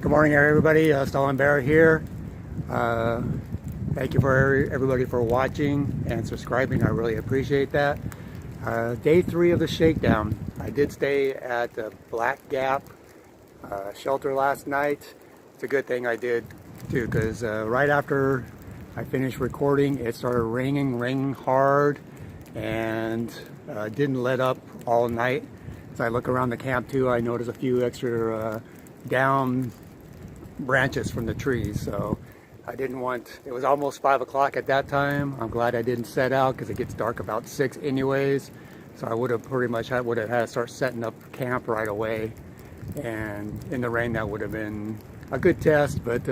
Good morning, everybody. Stolen Bear here. Thank you for everybody for watching and subscribing. I really appreciate that. Day 3 of the Shakedown. I did stay at the Black Gap shelter last night. It's a good thing I did too, because right after I finished recording, it started raining hard, and didn't let up all night. As I look around the camp too, I noticed a few extra down branches from the trees, so I didn't want, it was almost 5 o'clock at that time. I'm glad I didn't set out because it gets dark about 6 anyways, so I would have pretty much had to start setting up camp right away, and in the rain that would have been a good test, but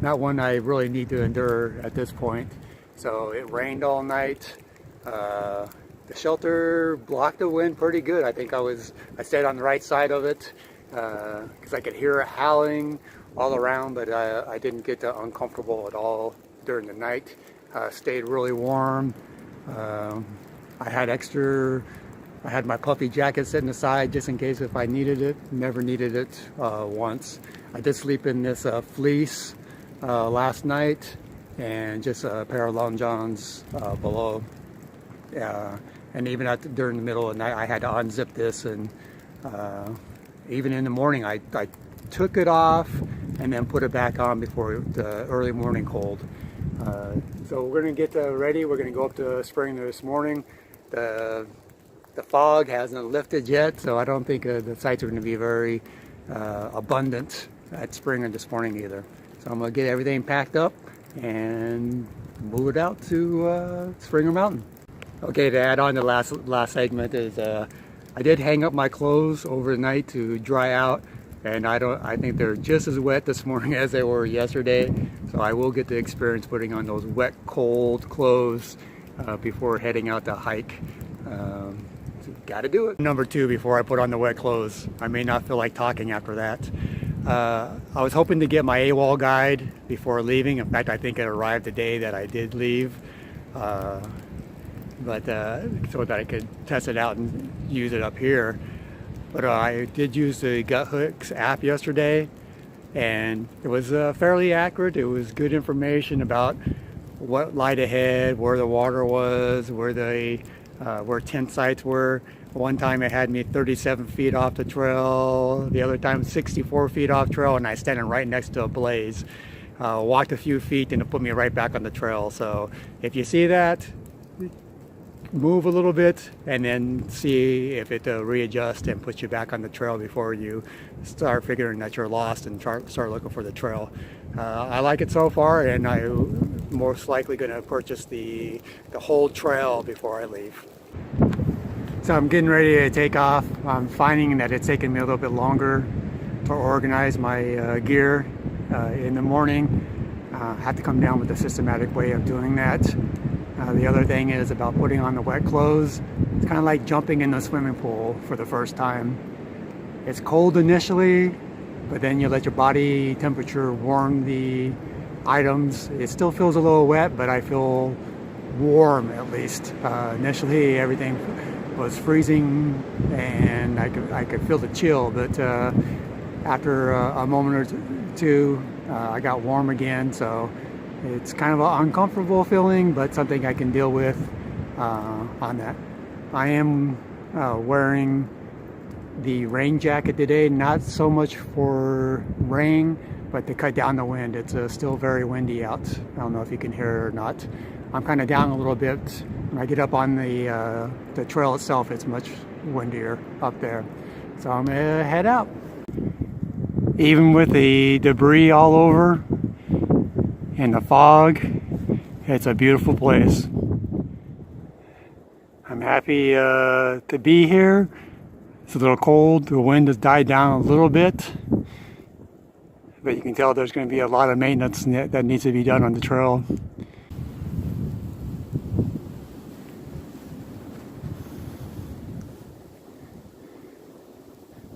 not one I really need to endure at this point. So it rained all night. The shelter blocked the wind pretty good. I think I stayed on the right side of it because I could hear it howling all around, but I didn't get uncomfortable at all during the night. Stayed really warm. I had my puffy jacket sitting aside just in case if I needed it. Never needed it once. I did sleep in this fleece last night, and just a pair of long johns below. And even during the middle of the night, I had to unzip this, and even in the morning, I took it off and then put it back on before the early morning cold. So we're going to get ready. We're going to go up to Spring this morning. The fog hasn't lifted yet, so I don't think the sites are going to be very abundant at Spring this morning either. So I'm going to get everything packed up and move it out to Springer Mountain. Okay, to add on to the last segment is I did hang up my clothes overnight to dry out, and I think they're just as wet this morning as they were yesterday. So I will get the experience putting on those wet, cold clothes before heading out to hike. So got to do it. Number 2, before I put on the wet clothes. I may not feel like talking after that. I was hoping to get my AWOL guide before leaving. In fact, I think it arrived the day that I did leave. But so that I could test it out and use it up here. But I did use the Guthooks app yesterday, and it was fairly accurate. It was good information about what lied ahead, where the water was, where tent sites were. One time it had me 37 feet off the trail, the other time 64 feet off trail, and I was standing right next to a blaze. Walked a few feet and it put me right back on the trail. So if you see that, move a little bit and then see if it readjusts and puts you back on the trail before you start figuring that you're lost and start looking for the trail. I like it so far, and I'm most likely going to purchase the whole trail before I leave. So I'm getting ready to take off. I'm finding that it's taking me a little bit longer to organize my gear in the morning. I have to come down with a systematic way of doing that. The other thing is about putting on the wet clothes. It's kind of like jumping in the swimming pool for the first time. It's cold initially, but then you let your body temperature warm the items. It still feels a little wet, but I feel warm at least. Initially everything was freezing and I could feel the chill, but after a moment or two I got warm again. So it's kind of an uncomfortable feeling, but something I can deal with on that. I am wearing the rain jacket today, not so much for rain, but to cut down the wind. It's still very windy out. I don't know if you can hear it or not. I'm kind of down a little bit. When I get up on the trail itself, it's much windier up there. So I'm gonna head out. Even with the debris all over and the fog, it's a beautiful place. I'm happy to be here. It's a little cold. The wind has died down a little bit, but you can tell there's going to be a lot of maintenance that needs to be done on the trail.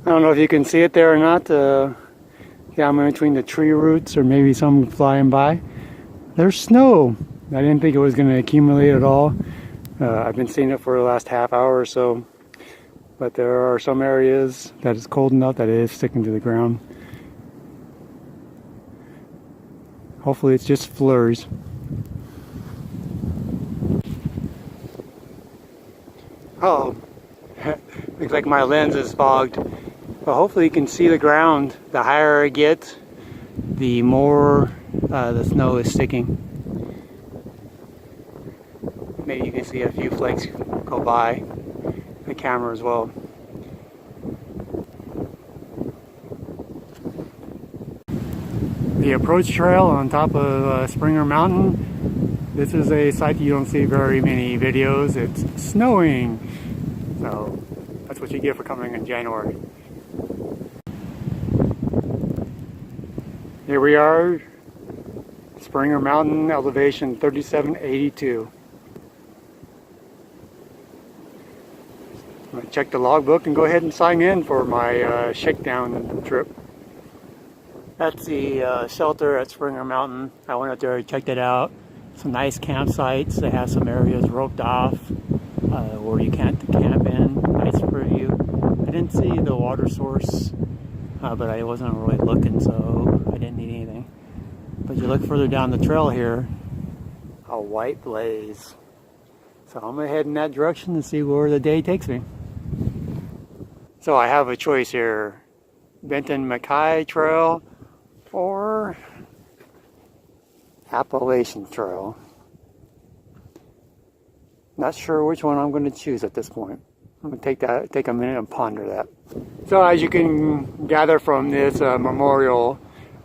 I don't know if you can see it there or not. Yeah, I'm in between the tree roots, or maybe some flying by. There's snow. I didn't think it was going to accumulate at all. I've been seeing it for the last half hour or so, but there are some areas that it's cold enough that it is sticking to the ground. Hopefully it's just flurries. Oh, looks like my lens is fogged. But hopefully you can see the ground. The higher I get, the more the snow is sticking. Maybe you can see a few flakes go by the camera as well. The approach trail on top of Springer Mountain. This is a site you don't see very many videos. It's snowing. So that's what you get for coming in January. Here we are, Springer Mountain, elevation 3782. I'm going to check the logbook and go ahead and sign in for my Shakedown trip. That's the shelter at Springer Mountain. I went up there and checked it out. Some nice campsites. They have some areas roped off where you can't camp in. Nice for you. I didn't see the water source, but I wasn't really looking, so I didn't need anything. But you look further down the trail here, a white blaze. So I'm going to head in that direction and see where the day takes me. So I have a choice here. Benton MacKaye Trail or Appalachian Trail. Not sure which one I'm going to choose at this point. I'm going to take a minute and ponder that. So as you can gather from this memorial,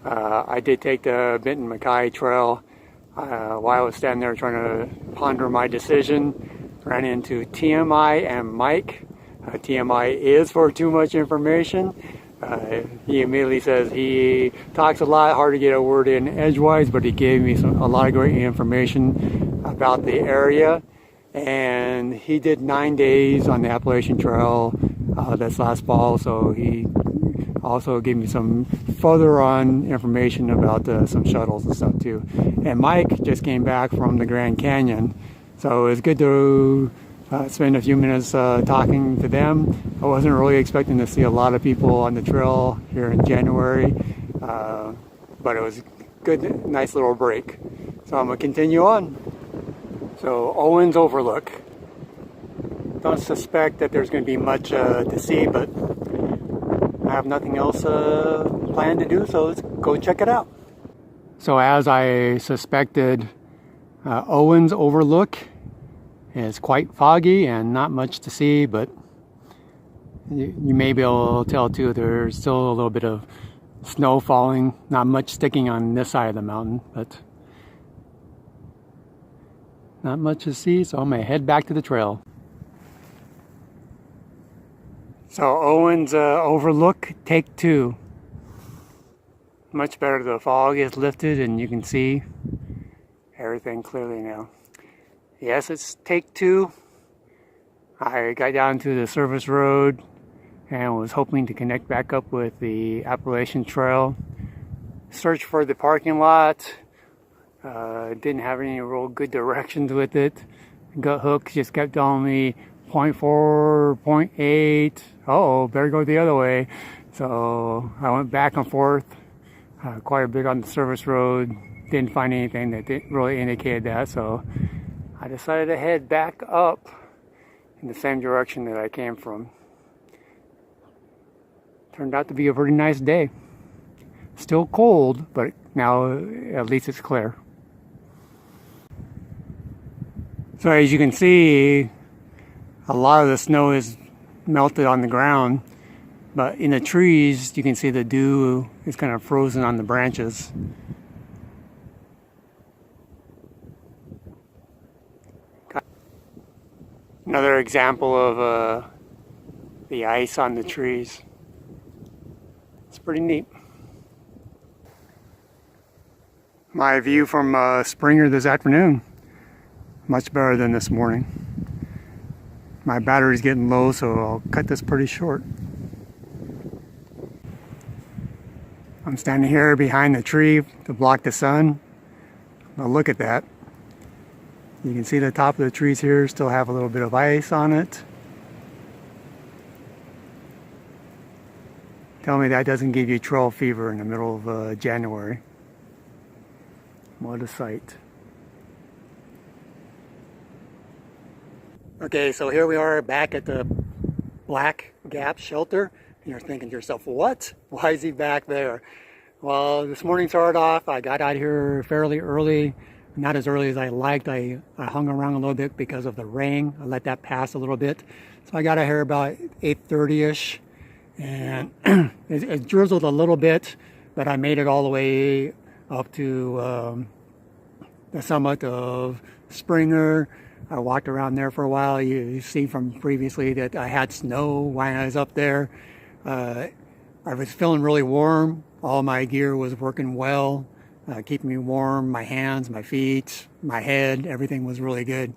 I did take the Benton MacKaye Trail. While I was standing there trying to ponder my decision, ran into TMI and Mike. TMI is for too much information. He immediately says he talks a lot, hard to get a word in edgewise, but he gave me a lot of great information about the area. And he did 9 days on the Appalachian Trail this last fall, so he also gave me some further on information about some shuttles and stuff too. And Mike just came back from the Grand Canyon, so it was good to spend a few minutes talking to them. I wasn't really expecting to see a lot of people on the trail here in January, but it was good, nice little break. So I'm gonna continue on. So Owens Overlook. Don't suspect that there's going to be much to see, but I have nothing else planned to do, so let's go check it out. So as I suspected, Owens Overlook is quite foggy and not much to see, but you may be able to tell too, there's still a little bit of snow falling, not much sticking on this side of the mountain, but not much to see, so I'm going to head back to the trail. So Owens Overlook, take 2. Much better. The fog is lifted and you can see everything clearly now. Yes, it's take 2. I got down to the service road and was hoping to connect back up with the Appalachian Trail. Search for the parking lot. Didn't have any real good directions with it. Gut hook just kept telling me 0.4, 0.8. Uh-oh, better go the other way. So I went back and forth quite a bit on the service road. Didn't find anything that really indicated that, so I decided to head back up in the same direction that I came from. Turned out to be a pretty nice day. Still cold, but now at least it's clear. So as you can see, a lot of the snow is melted on the ground, but in the trees you can see the dew is kind of frozen on the branches. Another example of the ice on the trees. It's pretty neat. My view from Springer this afternoon, much better than this morning. My battery's getting low, so I'll cut this pretty short. I'm standing here behind the tree to block the sun. Now look at that. You can see the top of the trees here still have a little bit of ice on it. Tell me that doesn't give you trail fever in the middle of January. What a sight. Okay, so here we are back at the Black Gap shelter. And you're thinking to yourself, what? Why is he back there? Well, this morning started off, I got out here fairly early. Not as early as I liked. I hung around a little bit because of the rain. I let that pass a little bit. So I got out here about 8:30ish. And it drizzled a little bit, but I made it all the way up to the summit of Springer. I walked around there for a while. You see from previously that I had snow when I was up there. I was feeling really warm. All my gear was working well, keeping me warm. My hands, my feet, my head, everything was really good.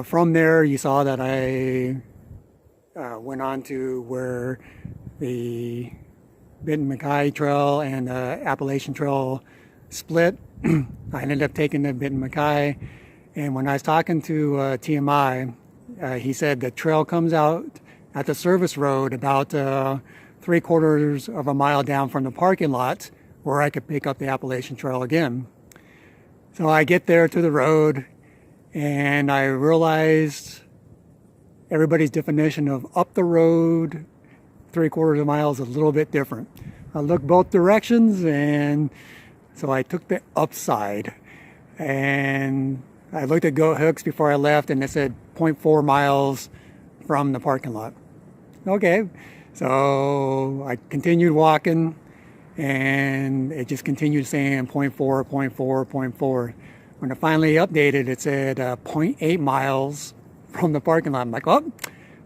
From there, you saw that I went on to where the Benton MacKaye Trail and the Appalachian Trail split. I ended up taking the Benton MacKaye, and when I was talking to TMI, he said the trail comes out at the service road about 3/4 of a mile down from the parking lot where I could pick up the Appalachian Trail again. So I get there to the road, and I realized everybody's definition of up the road 3/4 of a mile is a little bit different. I looked both directions, and so I took the upside, and I looked at Goat Hooks before I left, and it said 0.4 miles from the parking lot. Okay, so I continued walking, and it just continued saying 0.4, 0.4, 0.4. When I finally updated, it said 0.8 miles from the parking lot. I'm like, oh,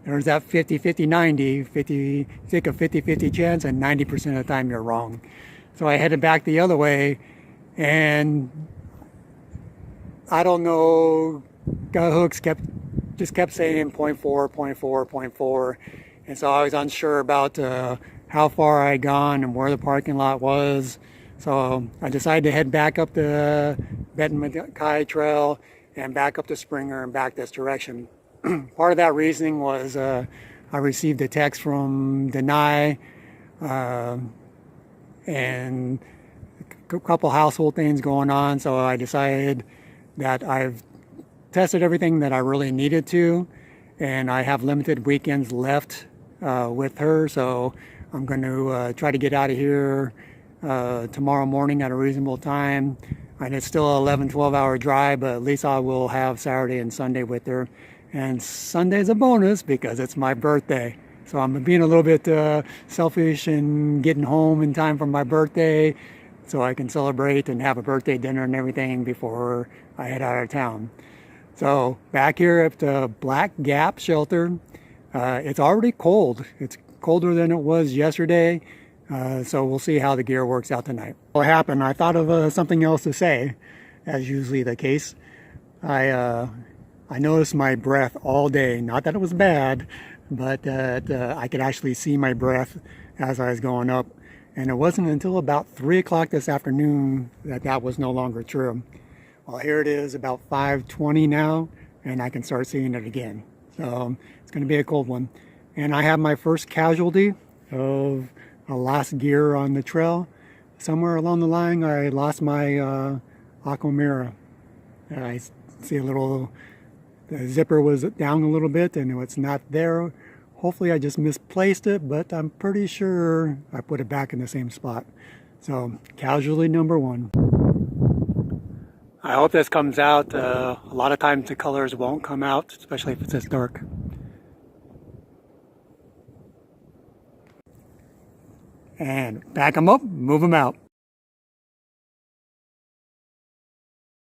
there's that 50-50-90, 50, take a 50-50 chance, and 90% of the time you're wrong. So I headed back the other way, and I don't know, Goat Hooks just kept saying 0.4, 0.4, 0.4. And so I was unsure about how far I had gone and where the parking lot was. So I decided to head back up the Benton MacKaye Trail and back up to Springer and back this direction. Part of that reasoning was I received a text from Denai and a couple household things going on. So I decided that I've tested everything that I really needed to, and I have limited weekends left with her. So I'm going to try to get out of here tomorrow morning at a reasonable time. And it's still an 11-12 hour drive, but at least I will have Saturday and Sunday with her. And Sunday's a bonus because it's my birthday. So I'm being a little bit selfish and getting home in time for my birthday so I can celebrate and have a birthday dinner and everything before I head out of town. So back here at the Black Gap shelter, it's already cold. It's colder than it was yesterday. So we'll see how the gear works out tonight. What happened, I thought of something else to say, as usually the case. I noticed my breath all day. Not that it was bad, but I could actually see my breath as I was going up. And it wasn't until about 3 o'clock this afternoon that was no longer true. Well, here it is about 5:20 now, and I can start seeing it again. So it's going to be a cold one. And I have my first casualty of a lost gear on the trail. Somewhere along the line, I lost my Aquamira. I see a little, the zipper was down a little bit and it's not there. Hopefully I just misplaced it, but I'm pretty sure I put it back in the same spot. So casualty number 1. I hope this comes out. A lot of times the colors won't come out, especially if it's this dark. And back them up, move them out.